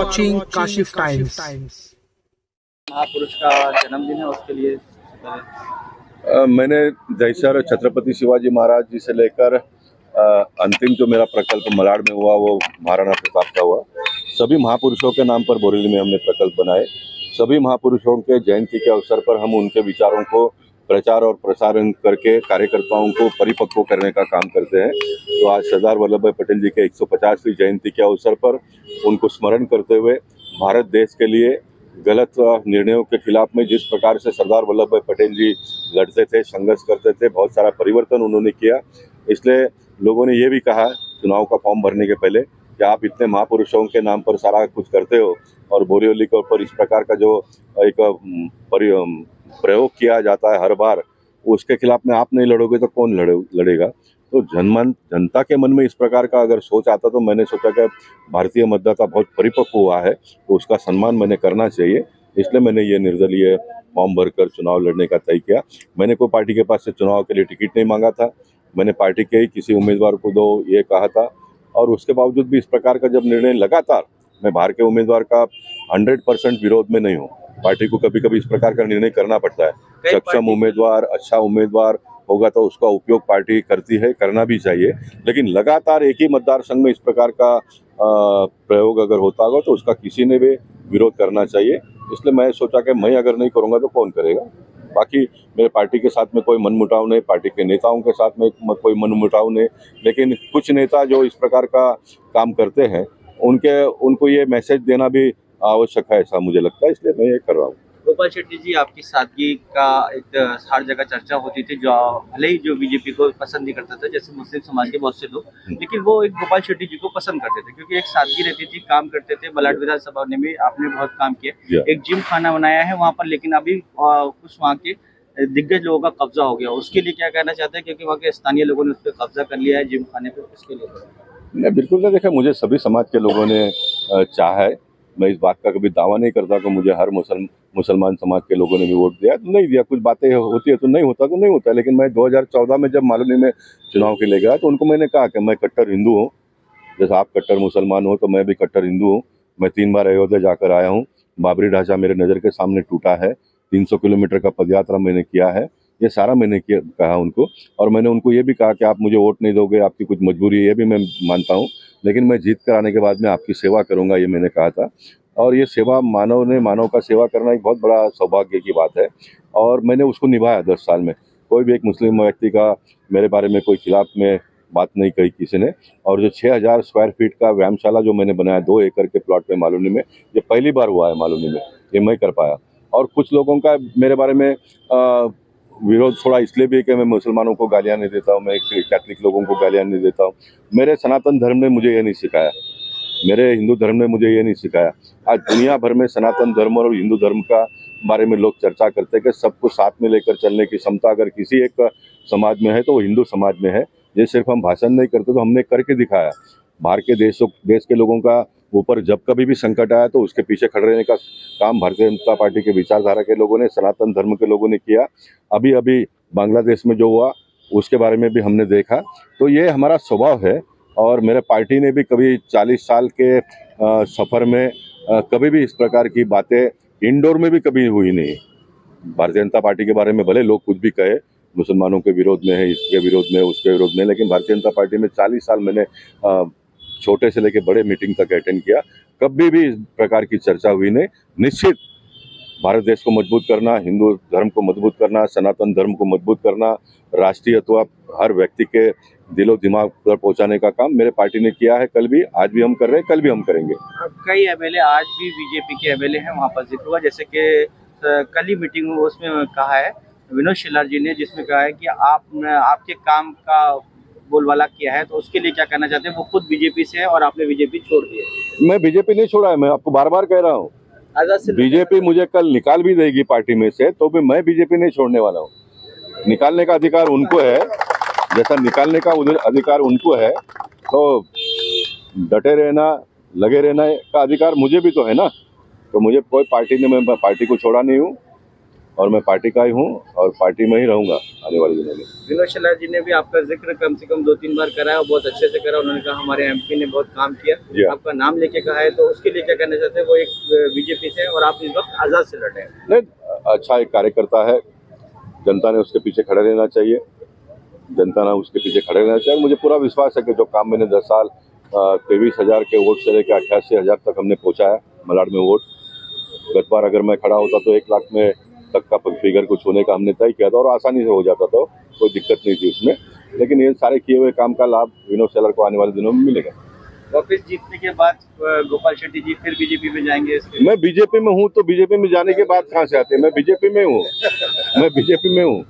watching Kashif Times. महापुरुष का जन्मदिन है, उसके लिए मैंने जैसर छत्रपति शिवाजी महाराज जी से लेकर अंतिम जो मेरा प्रकल्प मलाड में हुआ वो महाराणा प्रताप का हुआ। सभी महापुरुषों के नाम पर बोरेली में हमने प्रकल्प बनाए। सभी महापुरुषों के जयंती के अवसर पर हम उनके विचारों को प्रचार और प्रसारण करके कार्यकर्ताओं को परिपक्व करने का काम करते हैं। तो आज सरदार वल्लभ भाई पटेल जी के 150वीं जयंती के अवसर पर उनको स्मरण करते हुए भारत देश के लिए गलत निर्णयों के खिलाफ में जिस प्रकार से सरदार वल्लभ भाई पटेल जी लड़ते थे, संघर्ष करते थे, बहुत सारा परिवर्तन उन्होंने किया। इसलिए लोगों ने ये भी कहा चुनाव का फॉर्म भरने के पहले कि आप इतने महापुरुषों के नाम पर सारा कुछ करते हो और बोरीवली के ऊपर इस प्रकार का जो एक प्रयोग किया जाता है हर बार, उसके खिलाफ में आप नहीं लड़ोगे तो कौन लड़ेगा। तो जनता के मन में इस प्रकार का अगर सोच आता तो मैंने सोचा कि भारतीय मतदाता बहुत परिपक्व हुआ है तो उसका सम्मान मैंने करना चाहिए। इसलिए मैंने ये निर्दलीय फॉर्म भरकर चुनाव लड़ने का तय किया। मैंने कोई पार्टी के पास से चुनाव के लिए टिकट नहीं मांगा था। मैंने पार्टी के ही किसी उम्मीदवार को दो ये कहा था और उसके बावजूद भी इस प्रकार का जब निर्णय लगातार, मैं बाहर के उम्मीदवार का 100% विरोध में नहीं हूँ। पार्टी को कभी कभी इस प्रकार का निर्णय करना पड़ता है। सक्षम उम्मीदवार, अच्छा उम्मीदवार होगा तो उसका उपयोग पार्टी करती है, करना भी चाहिए। लेकिन लगातार एक ही मतदार संघ में इस प्रकार का प्रयोग अगर होता होगा तो उसका किसी ने भी विरोध करना चाहिए। इसलिए मैं सोचा कि मैं अगर नहीं करूँगा तो कौन करेगा। बाकी मेरे पार्टी के साथ में कोई मनमुटाव नहीं, पार्टी के नेताओं के साथ में कोई मनमुटाव नहीं, लेकिन कुछ नेता जो इस प्रकार का काम करते हैं उनको ये मैसेज देना भी आवश्यक है, ऐसा मुझे लगता है। इसलिए मैं ये कर रहा हूँ। गोपाल शेट्टी जी, आपकी सादगी का एक हर जगह चर्चा होती थी, जो भले ही जो बीजेपी को पसंद नहीं करता था, जैसे मुस्लिम समाज के बहुत से लोग, लेकिन वो एक गोपाल शेट्टी जी को पसंद करते थे क्योंकि एक सादगी रहती थी, काम करते थे। बलाट विधानसभा में भी आपने बहुत काम किया, एक जिम खाना बनाया है वहाँ पर, लेकिन अभी कुछ वहाँ के दिग्गज लोगों का कब्जा हो गया। उसके लिए क्या कहना चाहते हैं, क्योंकि वहाँ के स्थानीय लोगों ने उस पर कब्जा कर लिया है जिम खाने पर, उसके लिए? नहीं, बिल्कुल नहीं। देखा, मुझे सभी समाज के लोगों ने चाहा है। मैं इस बात का कभी दावा नहीं करता कि मुझे हर मुसलमान समाज के लोगों ने भी वोट दिया तो नहीं दिया। कुछ बातें होती है तो नहीं होता तो नहीं होता। लेकिन मैं 2014 में जब मालूनी में चुनाव के लिए गया तो उनको मैंने कहा कि मैं कट्टर हिंदू हूँ, जैसे आप कट्टर मुसलमान हो तो मैं भी कट्टर हिंदू हूँ। मैं 3 बार अयोध्या जाकर आया हूँ। बाबरी ढांचा मेरे नज़र के सामने टूटा है। 300 किलोमीटर का पदयात्रा मैंने किया है। ये सारा मैंने कहा उनको, और मैंने उनको ये भी कहा कि आप मुझे वोट नहीं दोगे, आपकी कुछ मजबूरी है, ये भी मैं मानता हूँ, लेकिन मैं जीत कर आने के बाद में आपकी सेवा करूँगा, ये मैंने कहा था। और ये सेवा मानव का सेवा करना एक बहुत बड़ा सौभाग्य की बात है और मैंने उसको निभाया 10 साल में। कोई भी एक मुस्लिम व्यक्ति का मेरे बारे में कोई खिलाफ में बात नहीं कही किसी ने। और जो 6000 स्क्वायर फीट का व्यायामशाला जो मैंने बनाया 2 एकड़ के प्लॉट में मालूनी में, ये पहली बार हुआ है मालूनी में, ये मैं कर पाया। और कुछ लोगों का मेरे बारे में विरोध थोड़ा इसलिए भी कि मैं मुसलमानों को गालियाँ नहीं देता हूँ, मैं कैथलिक लोगों को गालियाँ नहीं देता हूँ। मेरे सनातन धर्म ने मुझे ये नहीं सिखाया, मेरे हिंदू धर्म ने मुझे ये नहीं सिखाया। आज दुनिया भर में सनातन धर्म और हिंदू धर्म का बारे में लोग चर्चा करते हैं कि सबको साथ में लेकर चलने की क्षमता अगर किसी एक समाज में है तो वो हिंदू समाज में है। ये सिर्फ हम भाषण नहीं करते, तो हमने करके दिखाया। बाहर के देश के लोगों का ऊपर जब कभी भी संकट आया तो उसके पीछे खड़े रहने का काम भारतीय जनता पार्टी के विचारधारा के लोगों ने, सनातन धर्म के लोगों ने किया। अभी बांग्लादेश में जो हुआ उसके बारे में भी हमने देखा। तो ये हमारा स्वभाव है और मेरे पार्टी ने भी कभी 40 साल के सफ़र में कभी भी इस प्रकार की बातें इंडोर में भी कभी हुई नहीं। भारतीय जनता पार्टी के बारे में भले लोग कुछ भी कहे, मुसलमानों के विरोध में है, इसके विरोध में, उसके विरोध में, लेकिन भारतीय जनता पार्टी में 40 साल मैंने छोटे से लेकर बड़े मीटिंग तक अटेंड किया, कभी भी इस प्रकार की चर्चा हुई नहीं। निश्चित भारत देश को मजबूत करना, हिंदू धर्म को मजबूत करना, सनातन धर्म को मजबूत करना, राष्ट्रीयत्व हर व्यक्ति के दिलो दिमाग पर पहुंचाने का काम मेरे पार्टी ने किया है। कल भी, आज भी हम कर रहे हैं, कल भी हम करेंगे। कई एमएलए आज भी बीजेपी के एमएलए हैं, वहाँ पर जिक्र हुआ, जैसे कि कल ही मीटिंग हुई, उसमें कहा है विनोद शिलार जी ने, जिसमें कहा है कि आपके काम का बोलबाला किया है, तो उसके लिए क्या कहना चाहते हैं? वो खुद बीजेपी से है और आपने बीजेपी छोड़ दी है। मैं बीजेपी नहीं छोड़ा है, मैं आपको बार बार कह रहा हूँ। बीजेपी मुझे कल निकाल भी देगी पार्टी में से तो भी मैं बीजेपी नहीं छोड़ने वाला हूँ। निकालने का अधिकार उनको है, जैसा निकालने का अधिकार उनको है, तो डटे रहना, लगे रहना का अधिकार मुझे भी तो है ना। तो मुझे कोई पार्टी ने, मैं पार्टी को छोड़ा नहीं हूँ। और मैं पार्टी का ही हूँ और पार्टी में ही रहूंगा आने वाले दिनों में। विनोद शर्मा जी ने भी आपका जिक्र कम से कम 2-3 बार करा है और बहुत अच्छे से करा। उन्होंने कहा हमारे एमपी ने बहुत काम जी किया, हाँ। आपका नाम लेके कहा है, तो उसके लिए क्या कहना चाहते हैं? वो एक बीजेपी से है और आप इस वक्त आजाद से लड़ रहे हैं। नहीं, अच्छा एक कार्यकर्ता है, जनता ने उसके पीछे खड़े रहना चाहिए, जनता ने उसके पीछे खड़े रहना चाहिए। मुझे पूरा विश्वास है कि जो काम मैंने 10 साल 23,000 के वोट से लेकर 88,000 तक हमने पहुंचाया मलाड में वोट। गत बार अगर मैं खड़ा होता तो 1 लाख में तक का फिगर कुछ होने का हमने तय किया था और आसानी से हो जाता था, कोई दिक्कत नहीं थी उसमें। लेकिन ये सारे किए हुए काम का लाभ विनोद सेलर को आने वाले दिनों में मिलेगा। वापिस जीतने के बाद गोपाल शेट्टी जी फिर बीजेपी में जाएंगे? मैं बीजेपी में हूँ तो बीजेपी में जाने के बाद कहाँ से आते हैं? मैं बीजेपी में हूँ, मैं बीजेपी में हूँ।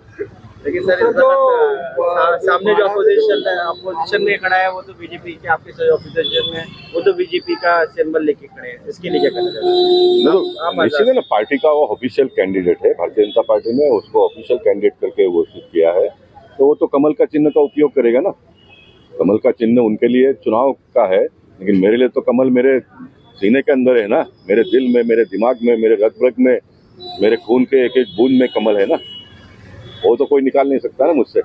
लेकिन सर इस वक्त सामने जो अपोजिशन में खड़ा है वो तो बीजेपी के, आपके अपोजिशन में वो तो बीजेपी का सिंबल लेके खड़े हैं, इसके लिए क्या कहना चाहते हैं? निश्चित है ना, पार्टी का वो ऑफिशियल कैंडिडेट है, भारतीय जनता पार्टी ने उसको ऑफिशियल कैंडिडेट करके घोषित किया है, तो वो तो कमल का चिन्ह का उपयोग करेगा ना। कमल का चिन्ह उनके लिए चुनाव का है, लेकिन मेरे लिए तो कमल मेरे सीने के अंदर है ना, मेरे दिल में, मेरे दिमाग में, मेरे रग रग में, मेरे खून के एक एक बूंद में कमल है ना, वो तो कोई निकाल नहीं सकता ना मुझसे।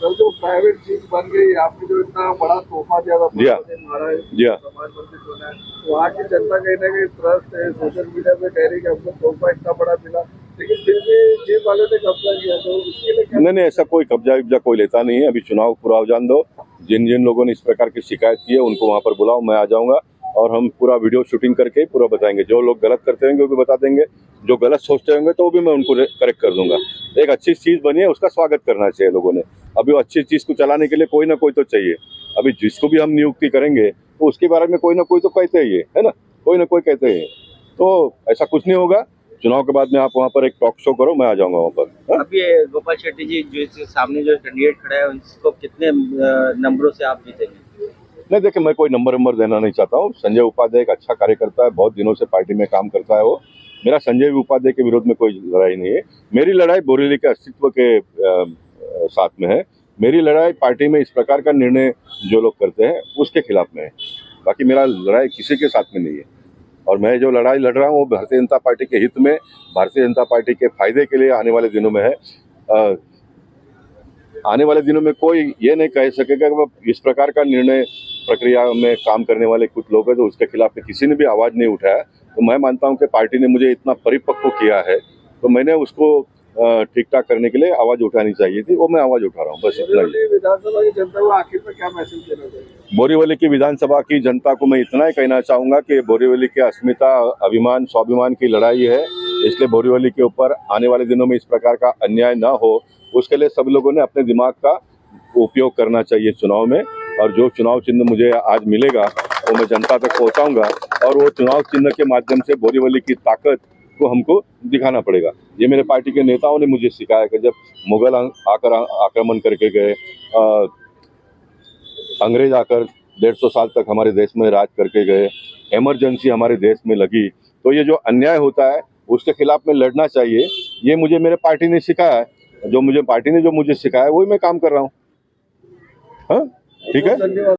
सर जो प्राइवेट जीप बन गई, आपने जो इतना बड़ा तोहफा दिया था जी हाँ। समाज मंदिर होना है, तो वहाँ की जनता कहीं ना कहीं त्रस्त है, सोशल मीडिया पे कह रही कि हमको तोहफा इतना बड़ा मिला, लेकिन फिर भी जीप वाले ने कब्जा किया, तो उसके लिए क्या? नहीं, ऐसा कोई कब्जा कोई लेता नहीं है। अभी चुनाव पूरा हो जाने दो, जिन जिन लोगों ने इस प्रकार की शिकायत की है उनको वहाँ पर बुलाओ, मैं आ जाऊँगा और हम पूरा वीडियो शूटिंग करके पूरा बताएंगे। जो लोग गलत करते होंगे वो भी बता देंगे, जो गलत सोचते होंगे तो वो भी मैं उनको करेक्ट कर दूंगा। एक अच्छी चीज़ बनी है, उसका स्वागत करना चाहिए लोगों ने। अभी वो अच्छी चीज़ को चलाने के लिए कोई ना कोई तो चाहिए। अभी जिसको भी हम नियुक्ति करेंगे तो उसके बारे में कोई ना कोई तो कहते ही है ना, कोई ना कोई कहते ही। तो ऐसा कुछ नहीं होगा। चुनाव के बाद में आप वहाँ पर एक टॉक शो करो, मैं आ जाऊँगा वहाँ पर। अभी गोपाल शेट्टी जी जो सामने जो कैंडिडेट खड़ा है उसको कितने नंबरों से आप जीतेंगे? नहीं, देखिए मैं कोई नंबर देना नहीं चाहता हूँ। संजय उपाध्याय एक अच्छा कार्यकर्ता है, बहुत दिनों से पार्टी में काम करता है वो। मेरा संजय उपाध्याय के विरोध में कोई लड़ाई नहीं है। मेरी लड़ाई बोरीवली के अस्तित्व के साथ में है। मेरी लड़ाई पार्टी में इस प्रकार का निर्णय जो लोग करते हैं उसके खिलाफ में है। बाकी मेरा लड़ाई किसी के साथ में नहीं है। और मैं जो लड़ाई लड़ रहा हूँ वो भारतीय जनता पार्टी के हित में, भारतीय जनता पार्टी के फायदे के लिए आने वाले दिनों में है। आने वाले दिनों में कोई ये नहीं कह सकेगा कि इस प्रकार का निर्णय प्रक्रिया में काम करने वाले कुछ लोग हैं तो उसके खिलाफ किसी ने भी आवाज़ नहीं उठाया। तो मैं मानता हूं कि पार्टी ने मुझे इतना परिपक्व किया है तो मैंने उसको ठीक ठाक करने के लिए आवाज़ उठानी चाहिए थी, वो मैं आवाज़ उठा रहा हूँ, बस इतना ही। विधानसभा की जनता को आखिर में क्या मैसेज देना चाहिए? बोरीवली की विधानसभा की जनता को मैं इतना ही कहना चाहूँगा कि बोरीवली की अस्मिता, अभिमान, स्वाभिमान की लड़ाई है, इसलिए बोरीवली के ऊपर आने वाले दिनों में इस प्रकार का अन्याय न हो, उसके लिए सब लोगों ने अपने दिमाग का उपयोग करना चाहिए चुनाव में। और जो चुनाव चिन्ह मुझे आज मिलेगा वो मैं जनता तक पहुंचाऊंगा और वो चुनाव चिन्ह के माध्यम से बोरीवली की ताकत को हमको दिखाना पड़ेगा। ये मेरे पार्टी के नेताओं ने मुझे सिखाया कि जब मुगल आकर आक्रमण करके गए, अंग्रेज आकर 150 साल तक हमारे देश में राज करके गए, इमरजेंसी हमारे देश में लगी, तो ये जो अन्याय होता है उसके खिलाफ में लड़ना चाहिए। ये मुझे मेरे पार्टी ने सिखाया है, जो मुझे पार्टी ने जो मुझे सिखाया है वही मैं काम कर रहा हूँ। हाँ, ठीक है। धन्यवाद।